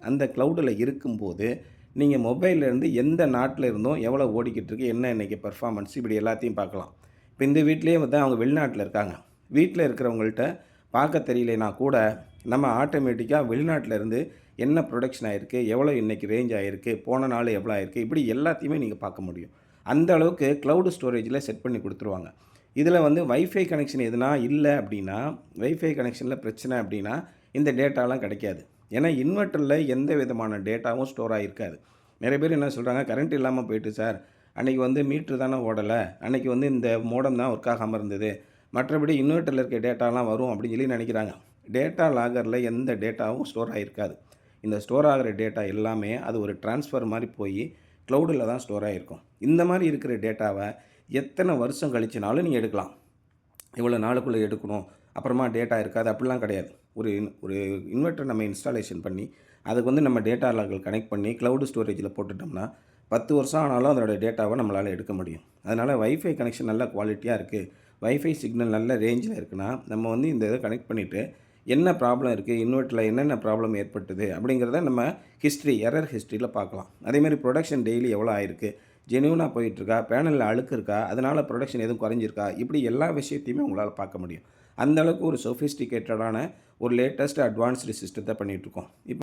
அந்த க்ளவுடில் இருக்கும்போது, நீங்க மொபைல்லேருந்து எந்த நாட்டில இருந்தும் எவ்வளோ ஓடிக்கிட்டு இருக்கு, என்ன இன்னைக்கு பெர்ஃபார்மன்ஸ் இப்படி எல்லாத்தையும் பார்க்கலாம். இப்ப இந்த வீட்லயே வந்து அவங்க வெளிநாட்ல இருக்காங்க. வீட்ல இருக்கிறவங்கள்ட்ட பார்க்க தெரியலைனா கூட, நம்ம ஆட்டோமேட்டிக்கா வெளிநாட்ல இருந்து என்ன புரொடக்ஷன் ஆயிருக்கு, எவ்வளோ இன்னைக்கு ரேஞ்ச் ஆயிருக்கு, போன நாள் எவ்வளோ ஆயிருக்கு, இப்படி எல்லாத்தையுமே நீங்க பார்க்க முடியும். அந்த அளவுக்கு கிளவுட் ஸ்டோரேஜ்ல செட் பண்ணி குடுத்துருவாங்க. இதில வந்து வைஃபை கனெக்ஷன் எதுனா இல்ல அப்படின்னா, வைஃபை கனெக்ஷன்ல பிரச்சனை அப்படின்னா, இந்த டேட்டாலாம் கிடைக்காது. ஏன்னா, இன்வெர்ட்டர்ல எந்த விதமான டேட்டாவும் ஸ்டோர் ஆகியிருக்காது. நெறைய பேர் என்ன சொல்றாங்க, கரண்ட் இல்லாம போயிட்டு சார். அன்னைக்கு வந்து மீட்டர் தானே ஓடல. அன்னைக்கு வந்து இந்த மோடம் தான் ஒர்க் ஆகாம இருந்தது. மற்றபடி இன்வெர்ட்டர்ல இருக்க டேட்டாலாம் வரும் அப்படின்னு சொல்லி நெனைக்கிறாங்க. டேட்டா லாகர்ல எந்த டேட்டாவும் ஸ்டோர் ஆகியிருக்காது. இந்த ஸ்டோர் ஆகுற டேட்டா எல்லாமே அது ஒரு ட்ரான்ஸ்ஃபர் மாரி போயி கிளவுடுல தான் ஸ்டோர் ஆகியிருக்கும். இந்த மாரி இருக்கிற டேட்டாவ எத்தனை வருஷம் கழிச்சுனாலும் நீங்க எடுக்கலாம். இவ்வளோ நாளுக்குள்ள எடுக்கணும். அப்புறமா டேட்டா இருக்காது அப்படிலாம் கிடையாது. ஒரு இன்வெர்ட்டர் நம்ம இன்ஸ்டாலேஷன் பண்ணி, அதுக்கு வந்து நம்ம டேட்டா லாகர் கனெக்ட் பண்ணி கிளவுட் ஸ்டோரேஜ்ல போட்டுட்டோம்னா, 10 வருஷம் ஆனாலும் அதோட டேட்டாவ நம்மளால எடுக்க முடியும். அதனால வைஃபை கனெக்ஷன் நல்ல குவாலிட்டியா இருக்கு. வைஃபை சிக்னல் நல்ல ரேஞ்சில இருக்குன்னா, நம்ம வந்து இந்த இத கனெக்ட் பண்ணிட்டு, என்ன ப்ராப்ளம் இருக்கு, இன்வெர்ட்டர்ல என்னென்ன ப்ராப்ளம் ஏற்பட்டது அப்படிங்கிறத நம்ம எரர் ஹிஸ்டரியில பார்க்கலாம். அதேமாரி புரொடக்ஷன் டெய்லி எவ்வளோ ஆயிருக்கு, ஜென்யூனா போயிட்டுருக்கா, பேனல்ல அழுக்கு இருக்கா, அதனால புரொடக்ஷன் எதுவும் குறைஞ்சிருக்கா, இப்படி எல்லா விஷயத்தையுமே உங்களால பார்க்க முடியும். அந்த அளவுக்கு ஒரு சொஃபிஸ்டிகேட்டடான ஒரு லேட்டஸ்ட் அட்வான்ஸ்டு சிஸ்டத்த பண்ணிட்டுருக்கோம். இப்ப